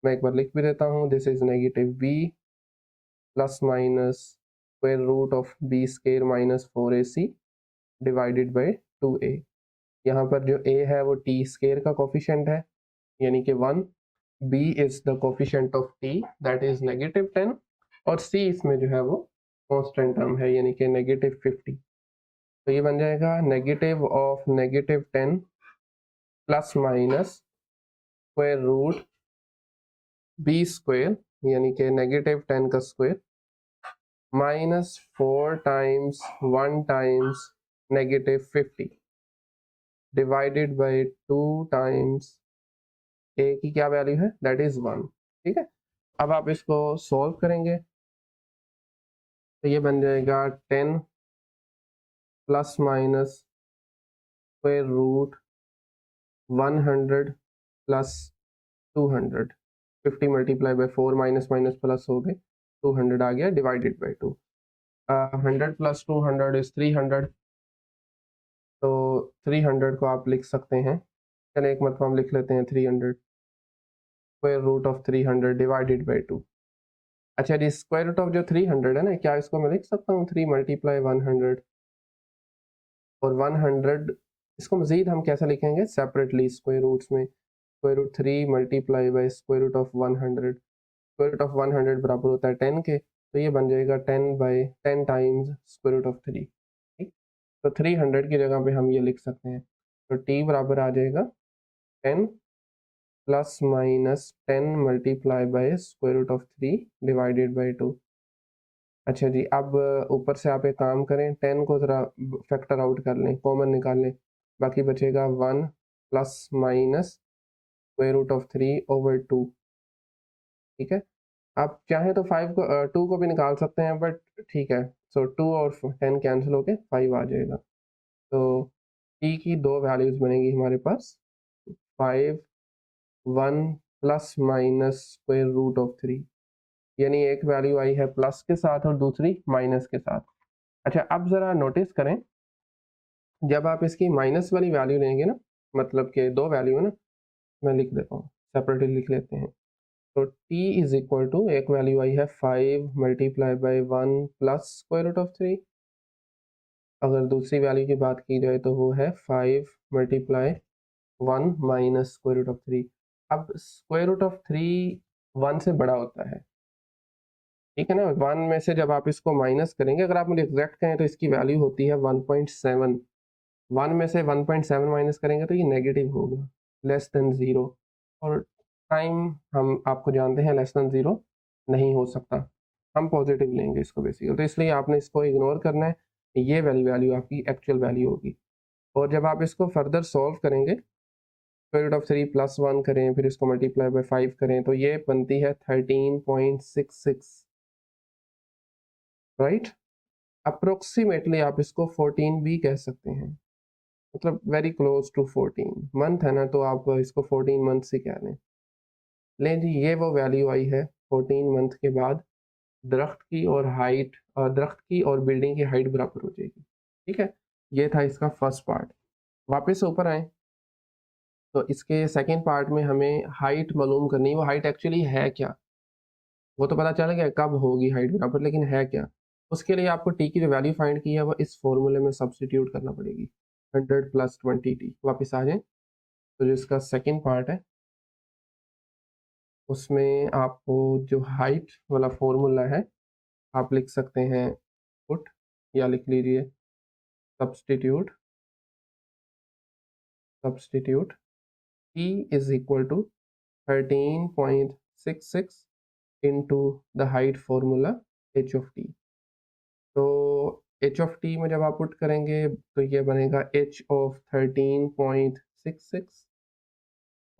मैं एक बार लिख भी देता हूँ, this is negative b plus minus square root of b square minus 4ac divided by 2a। यहाँ पर जो a है वो t स्क्वायर का कोफिशिएंट है यानी कि 1, b is the coefficient of t that is negative 10, और c इसमें जो है वो कांस्टेंट टर्म है यानी कि नेगेटिव 50। तो ये बन जाएगा negative of negative 10 plus minus square root B square यानी कि नेगेटिव 10 का square minus 4 times 1 times negative 50 divided by 2 times A की क्या वैल्यू है, दैट इज 1। ठीक है, अब आप इसको सॉल्व करेंगे तो ये बन जाएगा 10 plus minus square root 100 plus 200, 50 multiply by 4 minus minus plus हो गए 200 आ गया डिवाइडेड बाई 2। 100 प्लस 200 इज 300, तो 300 को आप लिख सकते हैं, चलिए एक मतलब हम लिख लेते हैं 300 square root of 300 divided by 2। अच्छा जी, स्क्वायर रूट ऑफ जो 300 है ना, क्या इसको मैं लिख सकता हूँ 3 मल्टीप्लाई 100 और 100, इसको मजीद हम कैसे लिखेंगे सेपरेटली स्क्वायर रूट्स में, square root 3 multiply by square root of 100, square root of 100 बराबर होता है 10 के, तो ये बन जाएगा 10 by 10 times square root of 3। ठीक, तो 300 की जगह पे हम ये लिख सकते हैं, तो t बराबर आ जाएगा 10 plus minus 10 multiply by square root of 3 divided by 2। अच्छा जी, अब ऊपर से आप एक काम करें, 10 को ज़रा फैक्टर आउट कर लें, कॉमन निकाल लें, बाकी बचेगा 1 plus minus square root of 3 over 2। ठीक है, आप चाहें तो 5 को 2 को भी निकाल सकते हैं, बट ठीक है, सो 2 और 10 कैंसिल होके 5 आ जाएगा। तो t की दो वैल्यूज़ बनेगी हमारे पास, 5 1 plus minus square root of 3, यानी एक वैल्यू आई है प्लस के साथ और दूसरी माइनस के साथ। अच्छा, अब ज़रा नोटिस करें, जब आप इसकी माइनस वाली वैल्यू लेंगे ना, मतलब कि दो वैल्यू है ना, मैं लिख देता हूँ, सेपरेटली लिख लेते हैं। तो t इज इक्वल टू, एक वैल्यू आई है 5 multiply by 1 plus square root of 3, अगर दूसरी वैल्यू की बात की जाए तो वो है 5 multiply 1 minus square root of 3। अब स्क्वायर रूट ऑफ 3 1 से बड़ा होता है, ठीक है ना। 1 में से जब आप इसको माइनस करेंगे, अगर आप मुझे एग्जैक्ट कहें तो इसकी वैल्यू होती है 1.7। 1 में से 1.7 माइनस करेंगे तो ये नेगेटिव होगा, लेस देन 0, और टाइम हम आपको जानते हैं लेस देन 0 नहीं हो सकता, हम पॉजिटिव लेंगे इसको बेसिकली, तो इसलिए आपने इसको इग्नोर करना है, ये वैल्यू आपकी एक्चुअल वैल्यू होगी। और जब आप इसको फर्दर सॉल्व करेंगे, स्क्वायर रूट ऑफ 3 प्लस 1 करें, फिर इसको मल्टीप्लाई बाई 5 करें, तो ये बनती है 13.66, राइट। अप्रोक्सीमेटली आप इसको 14 भी कह सकते हैं, मतलब वेरी क्लोज टू 14 मंथ है ना, तो आप इसको 14 मंथ से कह लें। लें जी, ये वो वैल्यू आई है 14 मंथ के बाद, दरख्त की और हाइट, दरख्त की और बिल्डिंग की हाइट बराबर हो जाएगी। ठीक है, ये था इसका फर्स्ट पार्ट। वापस ऊपर आए तो इसके सेकेंड पार्ट में हमें हाइट मालूम करनी है। वो हाइट एक्चुअली है क्या, वो तो पता चल गया कब होगी हाइट बराबर, लेकिन है क्या, उसके लिए आपको टी की जो वैल्यू फाइंड की है वो इस फॉर्मूले में सब्सटीट्यूट करना पड़ेगी, 100 प्लस 20t। वापस आ जाए तो जो इसका सेकेंड पार्ट है उसमें आपको जो हाइट वाला फॉर्मूला है आप लिख सकते हैं पुट, या लिख लीजिए substitute, substitute t is equal to 13.66 into the height formula h of t। तो h of t में जब आप पुट करेंगे तो ये बनेगा h of 13.66,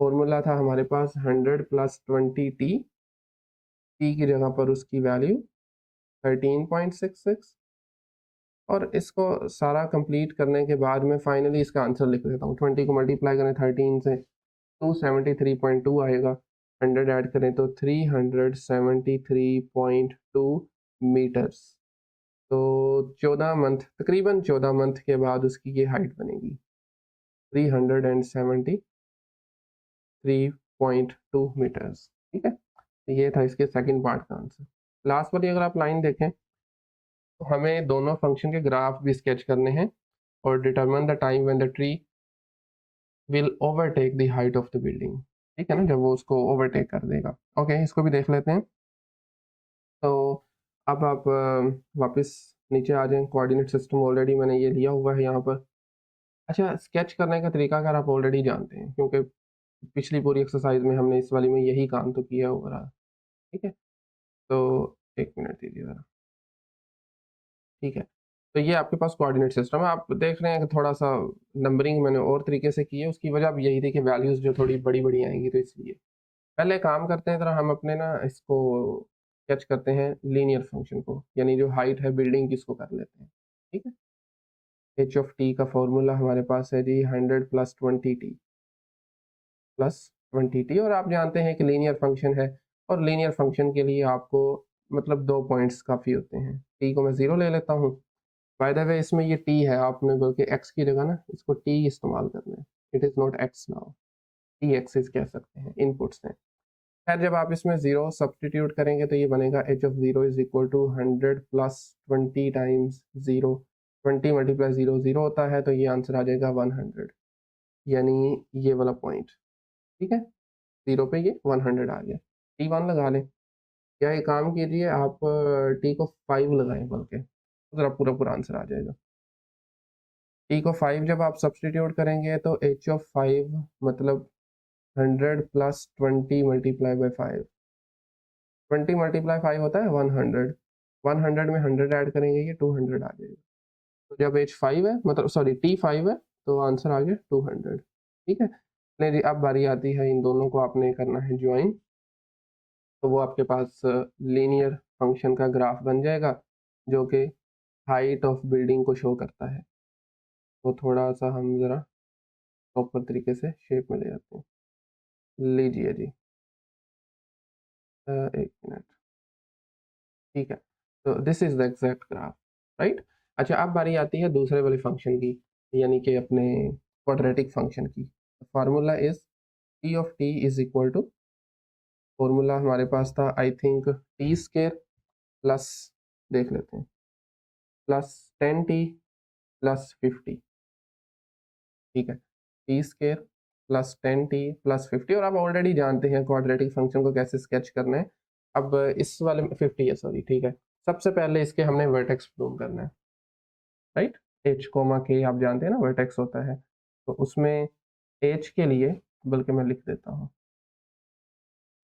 फॉर्मूला था हमारे पास 100 प्लस 20t, t की जगह पर उसकी वैल्यू 13.66 और इसको सारा कंप्लीट करने के बाद मैं फाइनली इसका आंसर लिख देता हूँ। 20 को मल्टीप्लाई करें 13 से 273.2 आएगा, 100 ऐड करें तो 373.2 मीटर्स। तो 14 मंथ, तकरीबन 14 मंथ के बाद उसकी ये हाइट बनेगी 373.2 मीटर्स। ठीक है, ये था इसके सेकंड पार्ट का आंसर। लास्ट वाली अगर आप लाइन देखें तो हमें दोनों फंक्शन के ग्राफ भी स्केच करने हैं और determine the time when the tree will overtake the height of the building. ठीक है ना, जब वो उसको ओवरटेक कर देगा। ओके, इसको भी देख लेते हैं। तो अब आप वापस नीचे आ जाएं। कोऑर्डिनेट सिस्टम ऑलरेडी मैंने ये लिया हुआ है यहाँ पर। अच्छा, स्केच करने का तरीका अगर आप ऑलरेडी जानते हैं, क्योंकि पिछली पूरी एक्सरसाइज में हमने इस वाली में यही काम तो किया ओवरऑल। ठीक है, तो एक मिनट दीजिए ज़रा। ठीक है, तो ये आपके पास कोऑर्डिनेट सिस्टम है। आप देख रहे हैं कि थोड़ा सा नंबरिंग मैंने और तरीके से की है। उसकी वजह भी यही थी कि वैल्यूज़ जो थोड़ी बड़ी बड़ी आएंगी, तो इसलिए पहले काम करते हैं ज़रा हम अपने ना इसको स्केच करते हैं लीनियर फंक्शन को, यानी जो हाइट है बिल्डिंग की, इसको कर लेते हैं। ठीक है, एच ऑफ टी का फॉर्मूला हमारे पास है जी 100 प्लस 20t प्लस 20t। और आप जानते हैं कि लीनियर फंक्शन है और लीनियर फंक्शन के लिए आपको मतलब 2 पॉइंट्स काफ़ी होते हैं। टी को मैं 0 ले लेता हूँ। बाय द वे इसमें ये टी है, आपने बल्कि एक्स की जगह ना इसको टी इस्तेमाल करना है। It is not x now, T axis कह सकते हैं, इनपुट्स हैं। खैर, जब आप इसमें 0 सब्सटीट्यूट करेंगे तो ये बनेगा h of 0 is equal to 100 plus 20 times 0। 20 multiply 0 0 होता है, तो ये आंसर आ जाएगा 100, यानी ये वाला पॉइंट। ठीक है, 0 पे ये 100 आ गया। टी 1 लगा लें, या एक काम कीजिए आप टी को 5 लगाएं, बल्कि ज़रा पूरा पूरा आंसर आ जाएगा। टी को 5 जब आप सब्सटीट्यूट करेंगे तो एच ऑफ 5 मतलब 100 प्लस 20 मल्टीप्लाई बाई 5। 20 मल्टीप्लाई 5 होता है 100। 100 में 100 ऐड करेंगे, ये 200 आ जाएगा। तो जब एच 5 है, मतलब सॉरी टी 5 है, तो आंसर आ गया 200। ठीक है, नहीं जी, अब बारी आती है इन दोनों को आपने करना है ज्वाइन। तो वो आपके पास लीनियर फंक्शन का ग्राफ बन जाएगा जो कि हाइट ऑफ बिल्डिंग को शो करता है। तो थोड़ा सा हम ज़रा प्रॉपर तरीके से शेप में ले जाते हैं। लीजिए जी, एक मिनट। ठीक है, तो this is the exact graph, right. अच्छा, अब बारी आती है दूसरे वाले फंक्शन की, यानी कि अपने क्वाड्रेटिक फंक्शन की। Formula is t of t is equal to, formula हमारे पास था I think t square plus, देख लेते हैं, प्लस 10t प्लस 50। ठीक है, T square plus 10t plus 50। और आप ऑलरेडी जानते हैं क्वाड्रेटिक फंक्शन को कैसे स्केच करना है। अब इस वाले में 50 है, सॉरी, ठीक है। सबसे पहले इसके हमने वर्टेक्स प्रूव करना है, राइट। एच कोमा के आप जानते हैं ना वर्टेक्स होता है, तो उसमें एच के लिए, बल्कि मैं लिख देता हूँ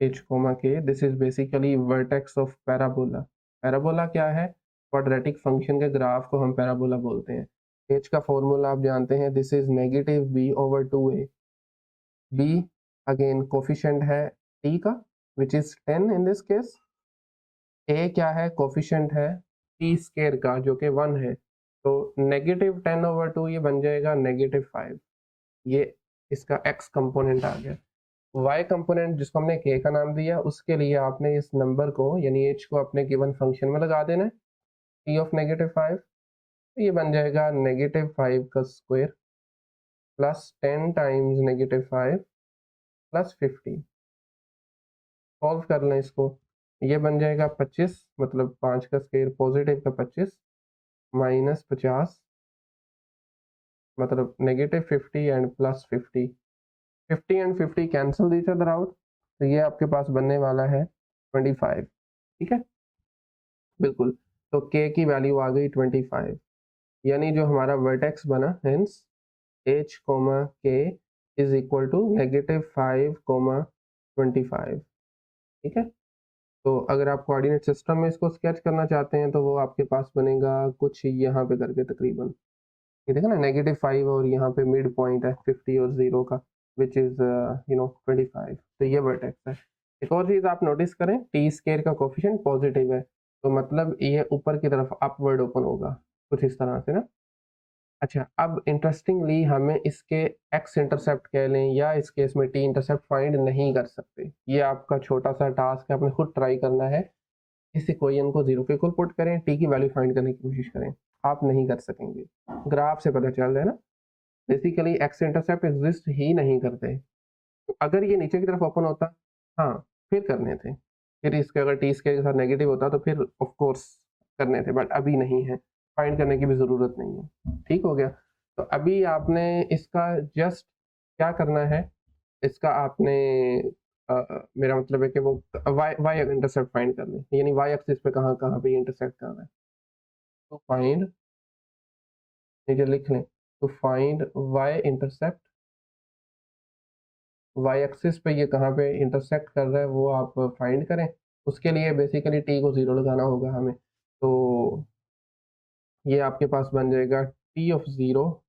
एच कोमा के, this is basically vertex of parabola. Parabola क्या है? क्वाड्रेटिक फंक्शन के ग्राफ को हम पैराबोला बोलते हैं। एच का फॉर्मूला आप जानते हैं, this is negative B over 2a। B again coefficient है टी का, which is 10 in this case. A क्या है? कोफिशिएंट है टी स्केयर का, जो कि 1 है। तो नेगेटिव 10 ओवर 2 ये बन जाएगा नेगेटिव 5। ये इसका x कंपोनेंट आ गया। y कंपोनेंट जिसको हमने k का नाम दिया, उसके लिए आपने इस नंबर को यानी h को अपने गिवन फंक्शन में लगा देना है, t ऑफ नेगेटिव 5। तो ये बन जाएगा नेगेटिव 5 का square plus 10 times negative 5 plus 50। Solve कर लें इसको, ये बन जाएगा 25, मतलब 5 का स्क्वायर पॉजिटिव का 25 माइनस 50, मतलब negative 50 and plus 50। 50 and 50 cancel each other out, तो ये आपके पास बनने वाला है 25। ठीक है, बिल्कुल। तो k की वैल्यू आ गई 25, यानी जो हमारा वर्टेक्स बना, hence h comma k is equal to negative 5 comma 25। ठीक है, तो अगर आप कोऑर्डिनेट सिस्टम में इसको स्केच करना चाहते हैं तो वो आपके पास बनेगा कुछ यहाँ पे करके तकरीबन, ये देखा ना, नेगेटिव 5 और यहाँ पे मिड पॉइंट है 50 और 0 का, विच इज 25। तो ये वर्टेक्स है। एक और चीज़ आप नोटिस करें, टी स्केयर का कोफिशिएंट पॉजिटिव है, तो मतलब ये ऊपर की तरफ अपवर्ड ओपन होगा, कुछ इस तरह से ना। अच्छा, अब इंटरेस्टिंगली हमें इसके एक्स इंटरसेप्ट कह लें या इस केस में टी इंटरसेप्ट फाइंड नहीं कर सकते। ये आपका छोटा सा टास्क है, आपने खुद ट्राई करना है। इस इक्वेशन को 0 के इक्वल पुट करें, टी की वैल्यू फाइंड करने की कोशिश करें, आप नहीं कर सकेंगे। ग्राफ से पता चल रहा है ना, बेसिकली एक्स इंटरसेप्ट एग्जिस्ट ही नहीं करते। तो अगर ये नीचे की तरफ ओपन होता, हाँ, फिर करने थे। फिर इसके अगर टी स्केयर के साथ नेगेटिव होता तो फिर ऑफ कोर्स करने थे, बट अभी नहीं है, फाइंड करने की भी ज़रूरत नहीं है। ठीक हो गया। तो अभी आपने इसका जस्ट क्या करना है, इसका आपने मेरा मतलब है कि वो वाई इंटरसेप्ट फाइंड करना है, यानी वाई एक्सिस पे कहाँ कहाँ पे इंटरसेक्ट करना है। तो फाइंड, नीचे लिख लें, तो find y intercept, y axis पे ये कहाँ पे इंटरसेक्ट कर रहा है वो आप फाइंड करें। उसके लिए बेसिकली टी को 0 लगाना होगा हमें। तो ये आपके पास बन जाएगा t of 0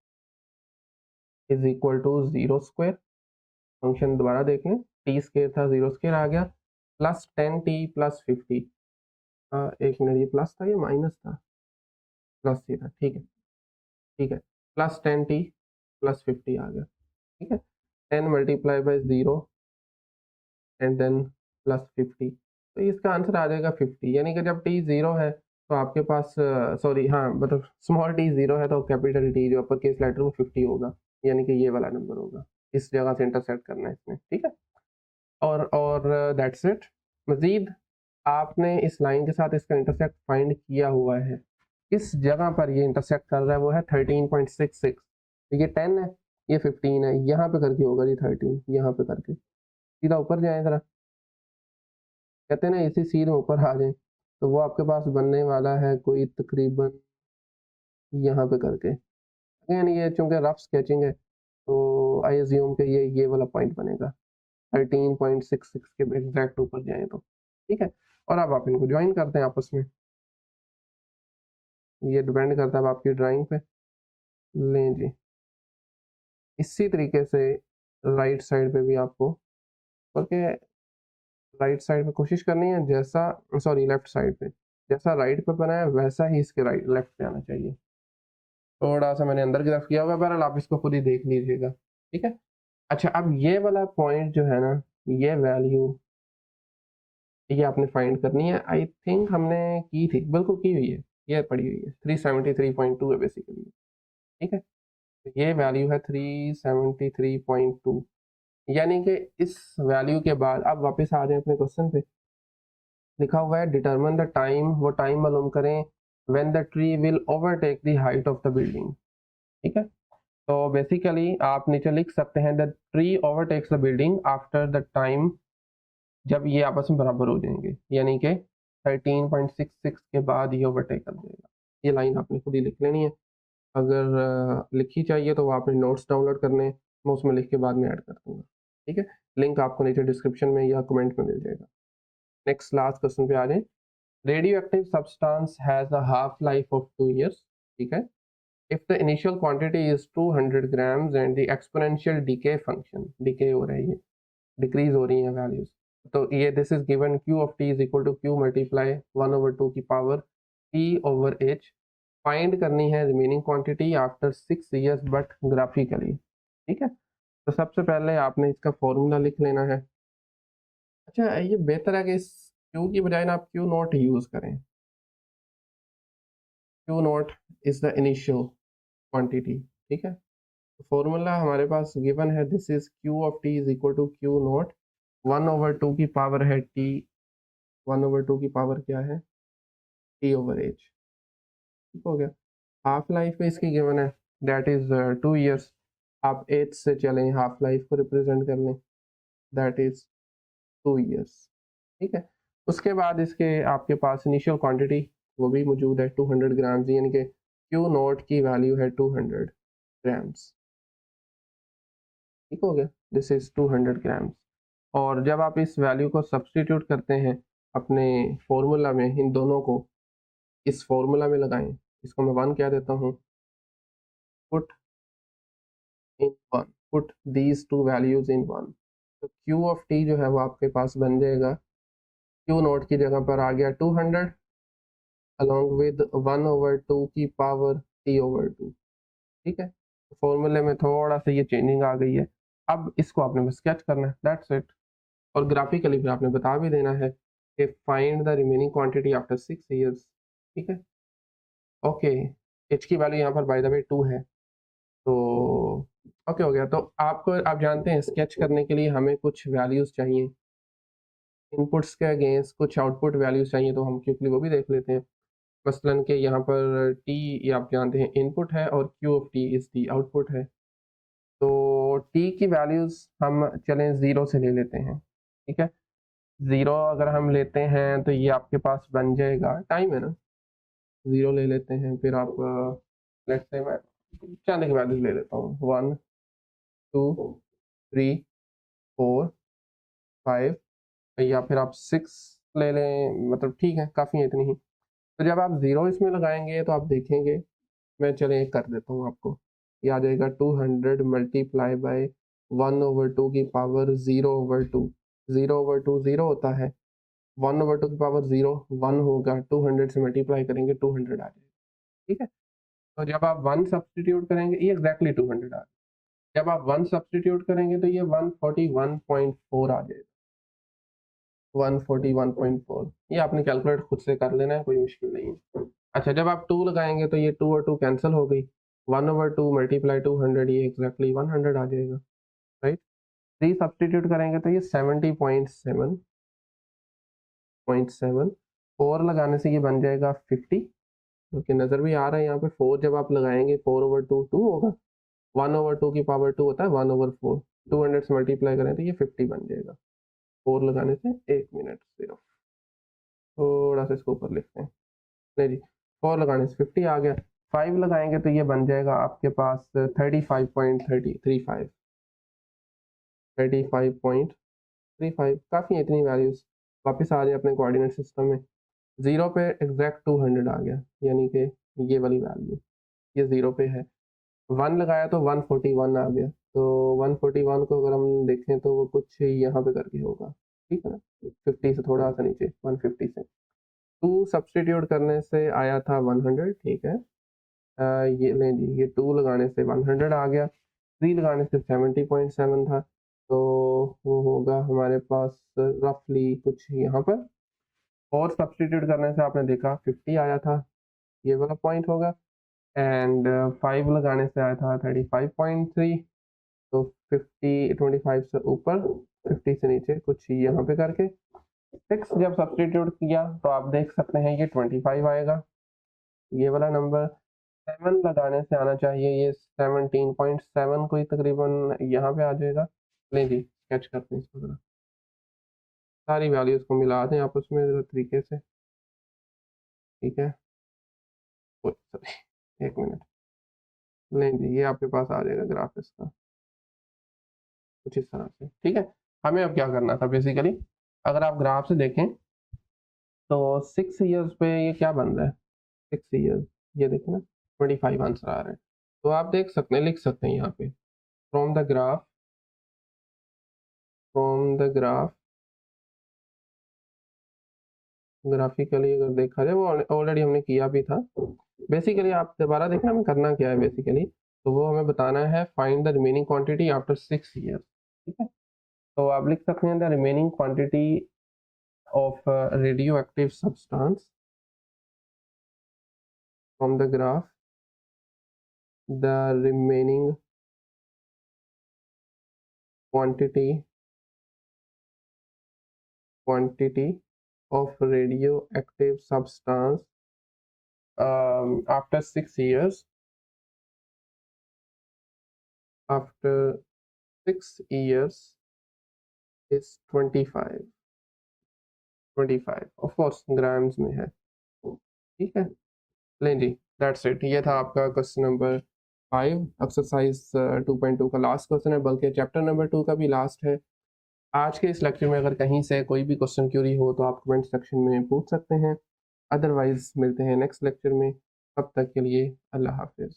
is equal to 0 square. Function दोबारा देख लें, टी स्क्वायर था, 0 स्क्वायर आ गया, प्लस 10t प्लस 50। एक मिनट, ये प्लस था या माइनस था? प्लस ही था, ठीक है, ठीक है। प्लस 10t प्लस 50 आ गया, ठीक है। 10 multiply by 0 and then plus 50, तो इसका आंसर आ जाएगा 50। यानी कि जब t 0 है तो आपके पास सॉरी, हाँ, मतलब स्मॉल t 0 है तो कैपिटल T जो अपर केस लेटर वो 50 होगा, यानी कि ये वाला नंबर होगा। इस जगह से इंटरसेक्ट करना है इसमें, ठीक है। और दैट्स इट। मजीद आपने इस लाइन के साथ इसका इंटरसेक्ट फाइंड किया हुआ है। इस जगह पर ये इंटरसेक्ट कर रहा है वो है 13.66। तो ये 10 है, ये 15 है, यहाँ पे करके होगा जी 13, यहाँ पे करके सीधा ऊपर जाए जरा, कहते हैं ना इसी सीध में ऊपर आ जाए। तो वो आपके पास बनने वाला है कोई तकरीबन यहाँ पे करके। अगेन ये चूंकि रफ स्केचिंग है तो आई एज्यूम कि ये वाला पॉइंट बनेगा 13.66 के एग्जैक्ट ऊपर जाए तो, ठीक है। और अब आप इनको ज्वाइन करते हैं आपस में, ये डिपेंड करता है अब आपकी ड्राइंग पे। लें जी, इसी तरीके से राइट साइड पे भी आपको, बल्कि राइट साइड पे कोशिश करनी है जैसा, सॉरी लेफ्ट साइड पे जैसा राइट पे बना है वैसा ही इसके राइट लेफ्ट पे आना चाहिए। थोड़ा सा मैंने अंदर की तरफ किया हुआ है, बहरहाल आप इसको खुद ही देख लीजिएगा, ठीक है। अच्छा, अब ये वाला पॉइंट जो है ना, ये वैल्यू ये आपने फाइंड करनी है। आई थिंक हमने की थी, बिल्कुल की हुई है, ये पड़ी हुई है 373.2 है बेसिकली, ठीक है। तो ये वैल्यू है 373.2, यानी कि इस वैल्यू के बाद अब वापस आ जाए अपने क्वेश्चन पे। लिखा हुआ है डिटरमिन द टाइम, वो टाइम मालूम करें when the tree will overtake the height of the building, ठीक है। तो बेसिकली आप नीचे लिख सकते हैं the tree overtakes the building after the time, जब ये आपस में बराबर हो जाएंगे, यानी कि 13.66 के बाद ये ओवरटेक कर देगा। ये लाइन आपने खुद ही लिख लेनी है। अगर लिखी चाहिए तो वो आपने नोट्स डाउनलोड करने, मैं उसमें लिख के बाद में ऐड कर दूंगा, ठीक है। लिंक आपको नीचे डिस्क्रिप्शन में या कमेंट में मिल जाएगा। नेक्स्ट लास्ट क्वेश्चन पे आ जाए। Radioactive substance has a half life of 2 years, ठीक है। If the initial quantity is 200 grams and the exponential decay function, decay हो रही है, डिक्रीज हो रही है वैल्यूज, तो ये this is given q of t is equal to q multiply 1/2 की power p over h। Find करनी है remaining quantity after 6 years but graphically, ठीक है। तो सबसे पहले आपने इसका फॉर्मूला लिख लेना है। अच्छा, ये बेहतर है कि इस q की बजाय ना आप q नॉट यूज करें। q not is the initial quantity, ठीक है। फॉर्मूला हमारे पास गिवन है, this is q of t is equal to q not 1/2 की पावर है t, 1/2 की पावर क्या है, t ओवर h, ठीक हो गया। हाफ लाइफ में इसकी गिवन है दैट इज 2 years। आप एज से चलें, हाफ लाइफ को रिप्रेजेंट कर लें, दैट इज 2 years, ठीक है। उसके बाद इसके आपके पास इनिशियल क्वांटिटी वो भी मौजूद है 200 ग्राम्स, यानी कि q नॉट की वैल्यू है 200 ग्राम्स, ठीक हो गया। This is 200 grams. और जब आप इस वैल्यू को सब्सटीट्यूट करते हैं अपने फॉर्मूला में, इन दोनों को इस फॉर्मूला में लगाएं, इसको मैं 1 कह देता हूँ, put in 1, put these two values in 1। तो q ऑफ t जो है वो आपके पास बन जाएगा, q नोट की जगह पर आ गया 200 अलॉन्ग विद 1/2 की पावर t/2। ठीक है, फॉर्मूले में थोड़ा सा ये चेंजिंग आ गई है। अब इसको आपने बस स्केच करना है, दैट्स इट। और ग्राफिकली भी आपने बता भी देना है कि find the remaining quantity after 6 years. ठीक है, ओके। एच की वैल्यू यहाँ पर बाय द वे 2 है, तो ओके हो गया। तो आपको, आप जानते हैं स्केच करने के लिए हमें कुछ वैल्यूज चाहिए, इनपुट्स के अगेंस्ट कुछ आउटपुट वैल्यूज चाहिए, तो हम क्विकली वो भी देख लेते हैं। मसलन के यहाँ पर टी, ये आप जानते हैं इनपुट है, और Q of t is T output है। तो टी की वैल्यूज हम चलें ज़ीरो से ले लेते हैं। ठीक है, ज़ीरो अगर हम लेते हैं तो ये आपके पास बन जाएगा, टाइम है ना, ज़ीरो ले लेते हैं। फिर आप लेट्स से मैं चांद की वैल्यूज ले लेता हूँ, 1 2 3 4 5, या फिर आप 6 ले लें, मतलब ठीक है, काफ़ी है इतनी ही। तो जब आप ज़ीरो इसमें लगाएंगे तो आप देखेंगे, मैं चलिए कर देता हूँ आपको, ये आ जाएगा 200 मल्टीप्लाई बाय 1/2 की पावर 0/2। 0/2 ज़ीरो होता है, 1/2 की पावर 0 1 होगा, 200 से मल्टीप्लाई करेंगे 200 आ जाएगा। ठीक है, तो जब आप 1 सब्सटीट्यूट करेंगे, ये एग्जैक्टली 200 आ जाएगा। जब आप 1 सब्सटीट्यूट करेंगे तो ये 141.4 आ जाएगा, 141.4। ये आपने कैलकुलेट खुद से कर लेना है, कोई मुश्किल नहीं है। अच्छा, जब आप 2 लगाएंगे तो ये 2 और 2 कैंसिल हो गई, 1/2 मल्टीप्लाई 200, ये एग्जैक्टली 100 आ जाएगा, राइट। 3 सब्सटीट्यूट करेंगे तो ये 70.7। 4 लगाने से ये बन जाएगा 50, क्योंकि नज़र भी आ रहा है यहाँ पे। 4 जब आप लगाएंगे 4/2 2 होगा, 1/2 की पावर 2 होता है 1/4। 200 से मल्टीप्लाई करें तो ये 50 बन जाएगा, 4 लगाने से 1 मिनट सिर्फ। थोड़ा सा इसको ऊपर लिखते हैं, नहीं जी, 4 लगाने से 50 आ गया। 5 लगाएंगे तो ये बन जाएगा आपके पास 35.35, 35.35। काफ़ी है इतनी वैल्यूज। वापस आ जाए अपने कोऑर्डिनेट सिस्टम में, ज़ीरो पे एग्जैक्ट 200 आ गया, यानी कि ये वाली वैल्यू, ये ज़ीरो पे है। 1 लगाया तो 141 आ गया, तो 141 को अगर हम देखें तो वो कुछ यहाँ पे करके होगा, ठीक है ना, 50 से थोड़ा सा नीचे, 150 से। 2 सब्सटीट्यूट करने से आया था 100, ठीक है। ये लें जी, ये 2 लगाने से 100 आ गया, 3 लगाने से 70.7 था, तो वो होगा हमारे पास रफली कुछ यहाँ पर। और सब्सटीट्यूट करने से आपने देखा 50 आया था, ये वाला पॉइंट होगा। एंड 5 लगाने से आया था 35.3, तो 50 25 से ऊपर, 50 से नीचे कुछ यहाँ पे करके। 6 जब सब्सटीट्यूट किया तो आप देख सकते हैं ये 25 आएगा, ये वाला नंबर। 7 लगाने से आना चाहिए ये 17.7 कोई तकरीबन यहाँ पे आ जाएगा। नहीं जी, स्केच करते हैं इसको ज़रा, सारी वैल्यूज़ को मिला दें आपस में ज़रा तरीके से, ठीक है। Sorry, 1 minute. नहीं जी, ये आपके पास आ जाएगा ग्राफ इसका कुछ इस तरह से, ठीक है। हमें अब क्या करना था बेसिकली, अगर आप ग्राफ से देखें तो 6 ईयर्स पे ये क्या बन रहा है, 6 ईयर्स, ये देखें ना, 25 आंसर आ रहे हैं। तो आप देख सकते हैं, लिख सकते हैं यहाँ पे, फ्रॉम द ग्राफ, ग्राफिकली अगर देखा जाए, वो ऑलरेडी हमने किया भी था। बेसिकली आप दोबारा देखना हमें करना क्या है बेसिकली, तो वो हमें बताना है find the remaining quantity after 6 years. ठीक है, तो आप लिख सकते हैं the remaining quantity of radio active substance from the graph, the remaining quantity of radioactive substance after 6 years, after 6 years is 25 of course grams में है, ठीक है। लें जी, दैट्स इट, ये था आपका क्वेश्चन नंबर 5, एक्सरसाइज 2.2 का लास्ट क्वेश्चन है, बल्कि चैप्टर नंबर 2 का भी लास्ट है। आज के इस लेक्चर में अगर कहीं से कोई भी क्वेश्चन क्यूरी हो तो आप कमेंट सेक्शन में पूछ सकते हैं, अदरवाइज मिलते हैं नेक्स्ट लेक्चर में। तब तक के लिए अल्लाह हाफिज़।